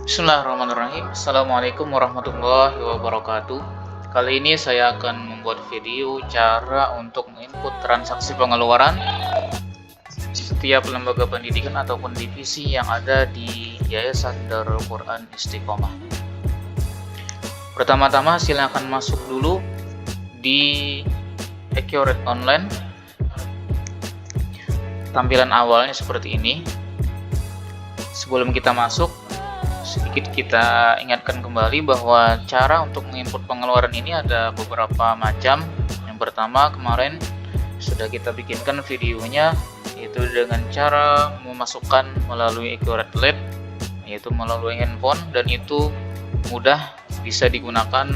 Bismillahirrahmanirrahim. Assalamualaikum warahmatullahi wabarakatuh. Kali ini saya akan membuat video cara untuk menginput transaksi pengeluaran setiap lembaga pendidikan ataupun divisi yang ada di Yayasan Darul Quran Istiqomah. Pertama-tama silakan masuk dulu di Accurate Online. Tampilan awalnya seperti ini. Sebelum kita masuk, sedikit kita ingatkan kembali bahwa cara untuk menginput pengeluaran ini ada beberapa macam. Yang pertama, kemarin sudah kita bikinkan videonya, yaitu dengan cara memasukkan melalui Accurate Lab, yaitu melalui handphone, dan itu mudah, bisa digunakan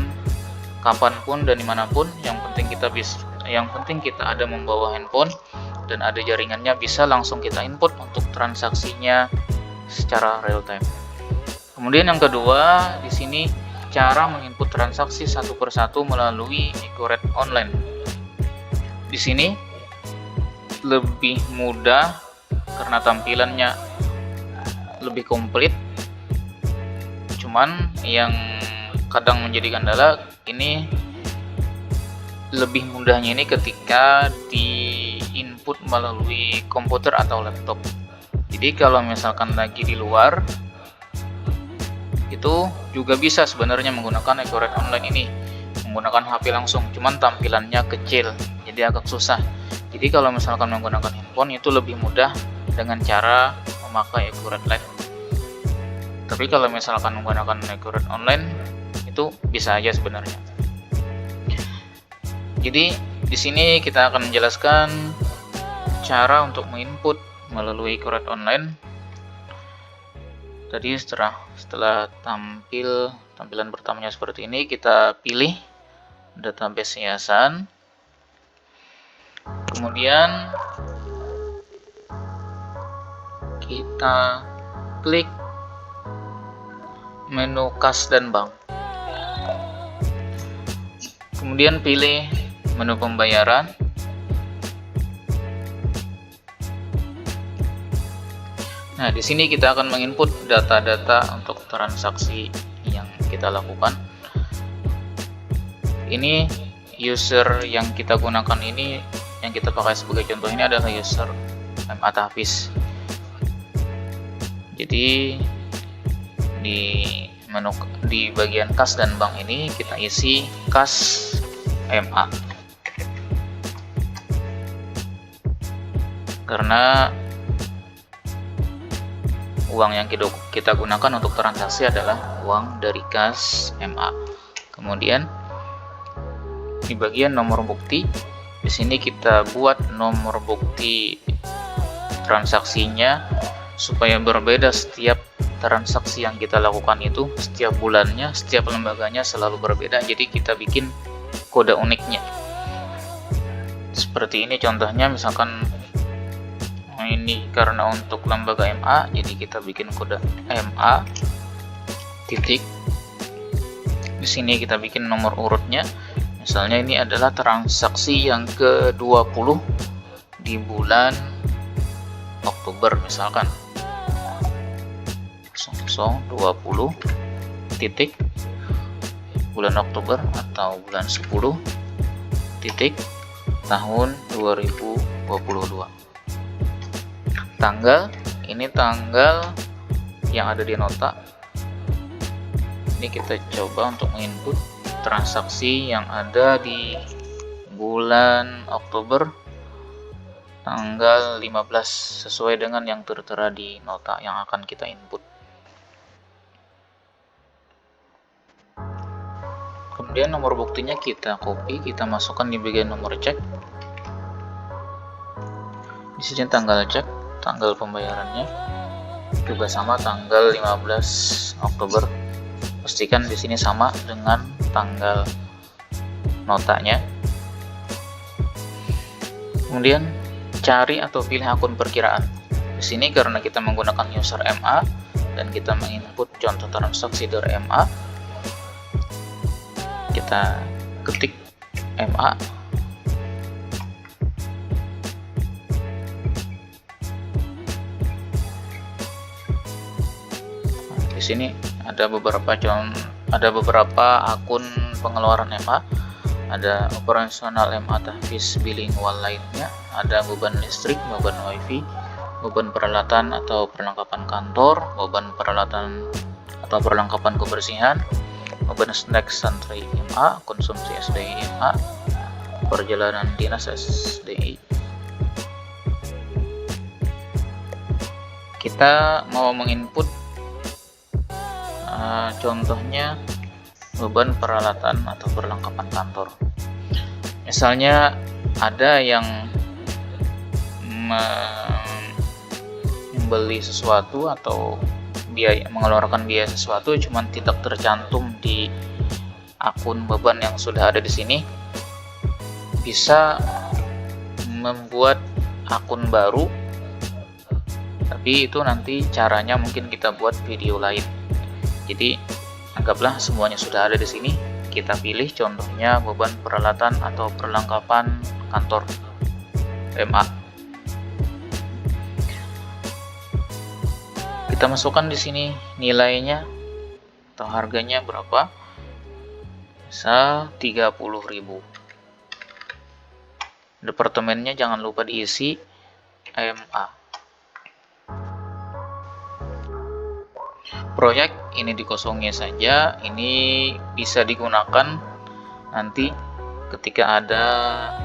kapanpun dan dimanapun. Yang penting kita ada membawa handphone dan ada jaringannya, bisa langsung kita input untuk transaksinya secara real time. Kemudian yang kedua, di sini cara menginput transaksi satu persatu melalui Accurate Online. Di sini lebih mudah karena tampilannya lebih komplit. Cuman yang kadang menjadi kendala ini, lebih mudahnya ini ketika di input melalui komputer atau laptop. Jadi kalau misalkan lagi di luar, itu juga bisa sebenarnya menggunakan Accurate Online ini, menggunakan HP langsung, cuman tampilannya kecil, jadi agak susah. Jadi kalau misalkan menggunakan handphone itu lebih mudah dengan cara memakai Accurate Lab. Tapi kalau misalkan menggunakan Accurate Online itu bisa aja sebenarnya. Jadi di sini kita akan menjelaskan cara untuk menginput melalui Accurate Online. Tadi setelah tampilan pertamanya seperti ini, kita pilih database yayasan. Kemudian kita klik menu kas dan bank. Kemudian pilih menu pembayaran. Nah, di sini kita akan menginput data-data untuk transaksi yang kita lakukan. Ini user yang kita gunakan ini, yang kita pakai sebagai contoh ini adalah user MA Tahfiz. Jadi di bagian kas dan bank ini kita isi kas MA. Karena uang yang kita gunakan untuk transaksi adalah uang dari kas MA. Kemudian di bagian nomor bukti, di sini kita buat nomor bukti transaksinya supaya berbeda setiap transaksi yang kita lakukan itu, setiap bulannya, setiap lembaganya selalu berbeda. Jadi kita bikin kode uniknya. Seperti ini contohnya, misalkan ini karena untuk lembaga MA, jadi kita bikin kode MA titik. Di sini kita bikin nomor urutnya. Misalnya ini adalah transaksi yang ke-20 di bulan Oktober, misalkan 0020 titik bulan Oktober atau bulan 10 titik tahun 2022. Tanggal, ini tanggal yang ada di nota. Ini kita coba untuk menginput transaksi yang ada di bulan Oktober tanggal 15 sesuai dengan yang tertera di nota yang akan kita input. Kemudian nomor buktinya kita copy, kita masukkan di bagian nomor cek. Di sini tanggal cek, tanggal pembayarannya juga sama, tanggal 15 Oktober. Pastikan di sini sama dengan tanggal notanya. Kemudian cari atau pilih akun perkiraan. Di sini karena kita menggunakan user MA dan kita menginput contoh transaksi dari MA, kita ketik MA. Di sini ada beberapa akun pengeluaran MA, ada operasional MA tahfiz bilingual lainnya, ada beban listrik, beban wifi, beban peralatan atau perlengkapan kantor, beban peralatan atau perlengkapan kebersihan, beban snack santri MA, konsumsi SDI MA, perjalanan dinas SDI. Kita mau menginput contohnya beban peralatan atau perlengkapan kantor. Misalnya ada yang membeli sesuatu atau mengeluarkan biaya sesuatu cuman tidak tercantum di akun beban yang sudah ada di sini, bisa membuat akun baru, tapi itu nanti caranya mungkin kita buat video lain. Jadi anggaplah semuanya sudah ada di sini, kita pilih contohnya beban peralatan atau perlengkapan kantor MA. Kita masukkan di sini nilainya atau harganya berapa, misal 30.000. Departemennya jangan lupa diisi MA. Proyek ini dikosongi saja, ini bisa digunakan nanti ketika ada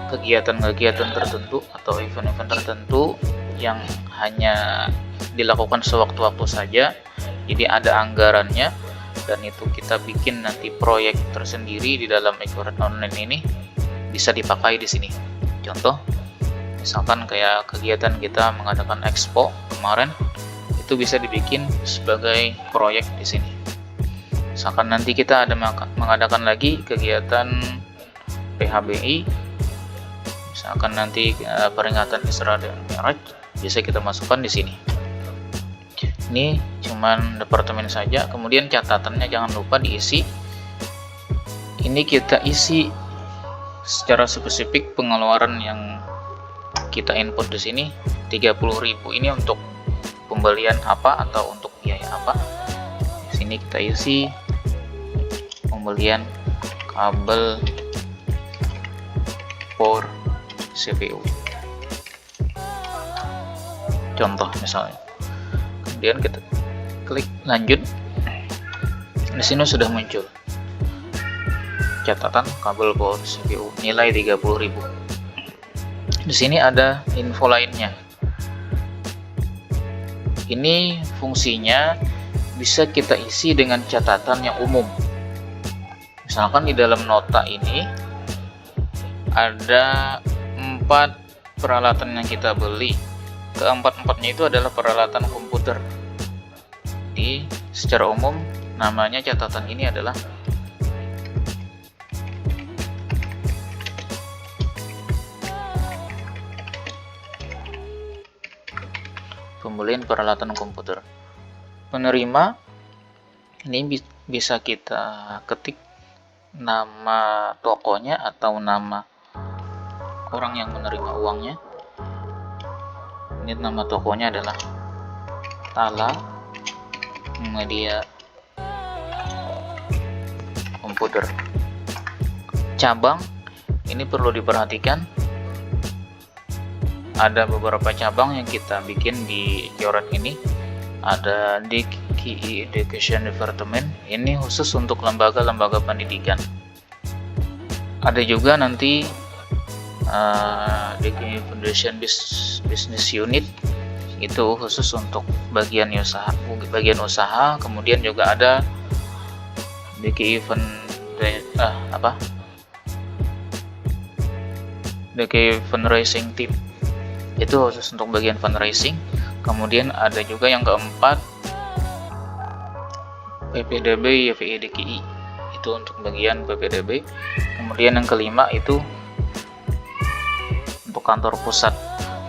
kegiatan-kegiatan tertentu atau event-event tertentu yang hanya dilakukan sewaktu-waktu saja, jadi ada anggarannya, dan itu kita bikin nanti proyek tersendiri di dalam e-Quran online ini, bisa dipakai di sini. Contoh, misalkan kayak kegiatan kita mengadakan expo kemarin, itu bisa dibikin sebagai proyek di sini. Misalkan nanti kita ada mengadakan lagi kegiatan PHBI, misalkan nanti peringatan Isra dan Mi'raj, bisa kita masukkan di sini. Ini cuman departemen saja, kemudian catatannya jangan lupa diisi. Ini kita isi secara spesifik pengeluaran yang kita input di sini, 30.000 ini untuk pembelian apa atau untuk biaya apa. Di sini kita isi pembelian kabel for CPU, contoh misalnya. Kemudian kita klik lanjut. Di sini sudah muncul catatan kabel for CPU nilai 30.000. Di sini ada info lainnya. Ini fungsinya bisa kita isi dengan catatan yang umum. Misalkan di dalam nota ini ada 4 peralatan yang kita beli. Keempat-empatnya itu adalah peralatan komputer. Jadi secara umum namanya catatan ini adalah pembelian peralatan komputer. Penerima ini bisa kita ketik nama tokonya atau nama orang yang menerima uangnya. Ini nama tokonya adalah Tala Media Komputer. Cabang ini perlu diperhatikan, ada beberapa cabang yang kita bikin di Joran ini. Ada DKI Education Department, ini khusus untuk lembaga-lembaga pendidikan. Ada juga nanti DKI Foundation Business Unit, itu khusus untuk bagian usaha. Kemudian juga ada DKI DKI Fundraising Team, itu khusus untuk bagian fundraising. Kemudian ada juga yang keempat PPDB YVI DKI, itu untuk bagian PPDB. Kemudian yang kelima itu untuk kantor pusat,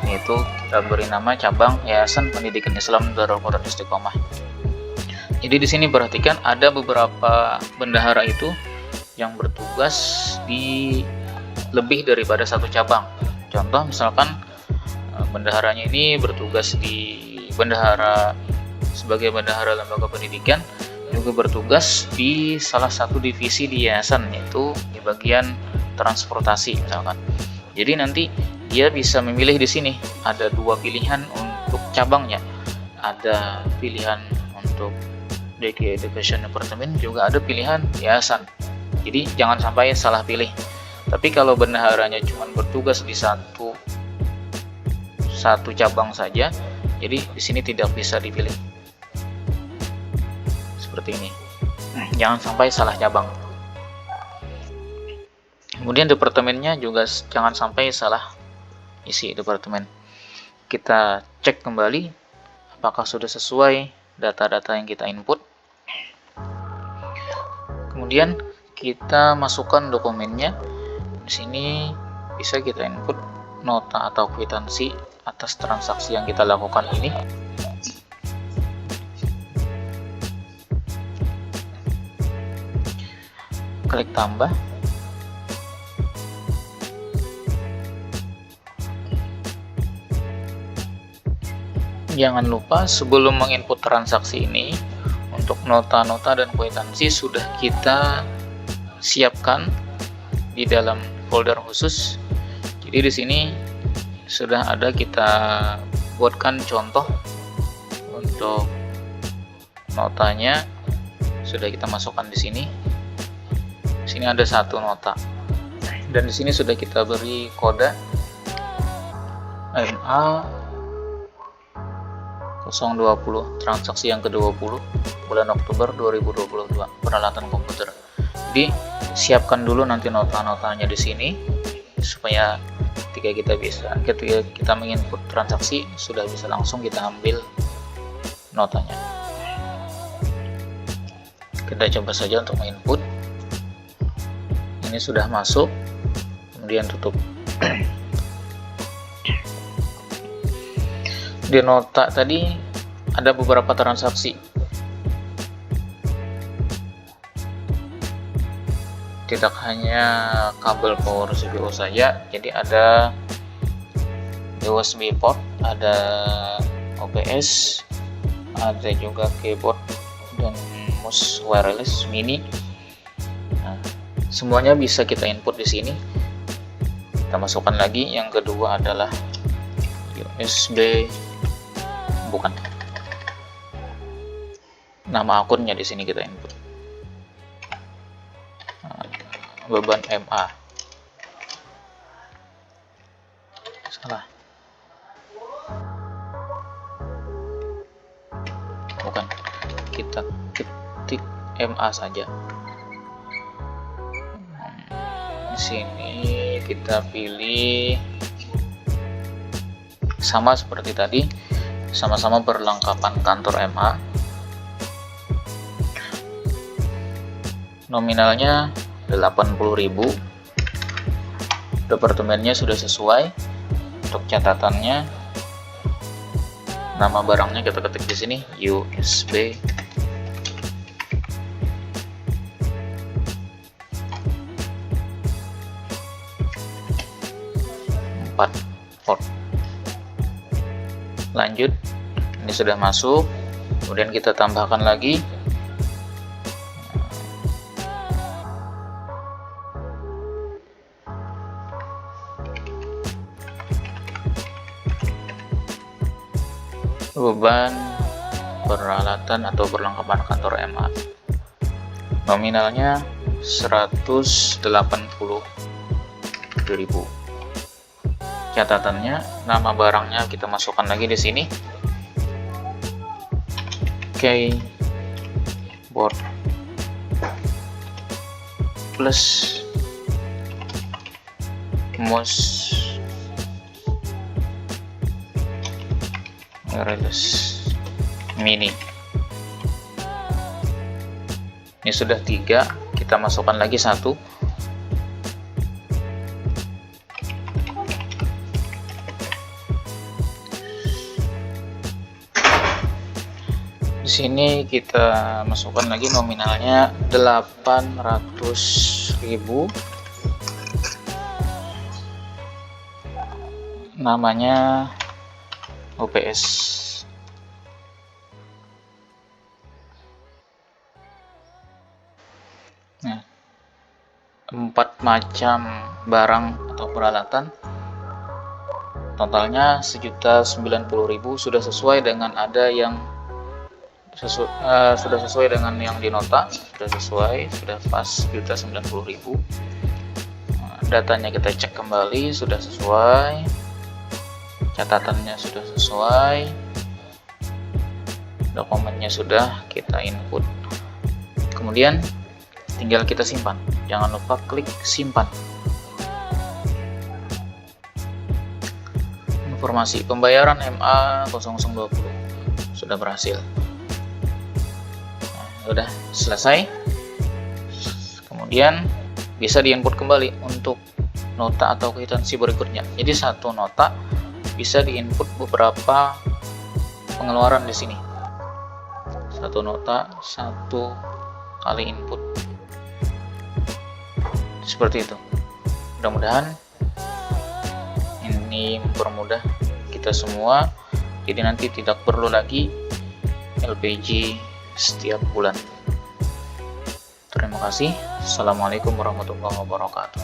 yaitu kita beri nama cabang Yayasan Pendidikan Islam Darul Quran Istiqomah. Jadi di sini perhatikan ada beberapa bendahara itu yang bertugas di lebih daripada satu cabang. Contoh misalkan bendaharanya ini bertugas di sebagai bendahara lembaga pendidikan, juga bertugas di salah satu divisi di yayasan, yaitu di bagian transportasi misalkan. Jadi nanti dia bisa memilih di sini ada dua pilihan untuk cabangnya, ada pilihan untuk DKI Education Department, juga ada pilihan yayasan. Jadi jangan sampai salah pilih. Tapi kalau bendaharanya cuma bertugas di satu cabang saja, jadi di sini tidak bisa dipilih. Seperti ini. Jangan sampai salah cabang. Kemudian departemennya juga jangan sampai salah isi departemen. Kita cek kembali apakah sudah sesuai data-data yang kita input. Kemudian kita masukkan dokumennya. Di sini bisa kita input nota atau kwitansi atas transaksi yang kita lakukan ini. Klik tambah. Jangan lupa sebelum menginput transaksi ini, untuk nota-nota dan kwitansi sudah kita siapkan di dalam folder khusus. Jadi di sini sudah ada kita buatkan contoh untuk notanya, sudah kita masukkan di sini. Di sini ada satu nota, dan di sini sudah kita beri kode MA 020, transaksi yang ke-20 bulan Oktober 2022, peralatan komputer. Jadi siapkan dulu nanti nota-notanya di sini supaya ketika kita menginput transaksi sudah bisa langsung kita ambil notanya. Kita coba saja untuk menginput. Ini sudah masuk, kemudian tutup. Di nota tadi ada beberapa transaksi, tidak hanya kabel power CPU saja, jadi ada USB port, ada OBS, ada juga keyboard dan mouse wireless mini. Nah, semuanya bisa kita input di sini. Kita masukkan lagi. Yang kedua adalah USB, bukan, nama akunnya di sini kita input. Beban MA, salah, bukan, kita ketik MA saja. Di sini kita pilih sama seperti tadi, sama-sama perlengkapan kantor MA. Nominalnya 80.000. Departemennya sudah sesuai. Untuk catatannya, nama barangnya kita ketik di sini, USB. Port. Lanjut. Ini sudah masuk. Kemudian kita tambahkan lagi beban peralatan atau perlengkapan kantor MA. Nominalnya 180.000. Catatannya, nama barangnya kita masukkan lagi di sini. Keyboard plus mouse wireless mini. Ini sudah 3, kita masukkan lagi 1. Di sini kita masukkan lagi nominalnya 800.000. Namanya OBS. macam barang atau peralatan. Totalnya 1.090.000, sudah sesuai dengan ada yang sudah sesuai dengan yang di nota, sudah pas 1.090.000. Datanya kita cek kembali, sudah sesuai, catatannya sudah sesuai, dokumennya sudah kita input, kemudian tinggal kita simpan. Jangan lupa klik simpan. Informasi pembayaran MA 0020 sudah berhasil. Sudah selesai. Kemudian bisa diinput kembali untuk nota atau kwitansi berikutnya. Jadi satu nota bisa diinput beberapa pengeluaran di sini. Satu nota, satu kali input. Seperti itu. Mudah-mudahan ini mempermudah kita semua. Jadi nanti tidak perlu lagi LPG setiap bulan. Terima kasih. Assalamualaikum warahmatullahi wabarakatuh.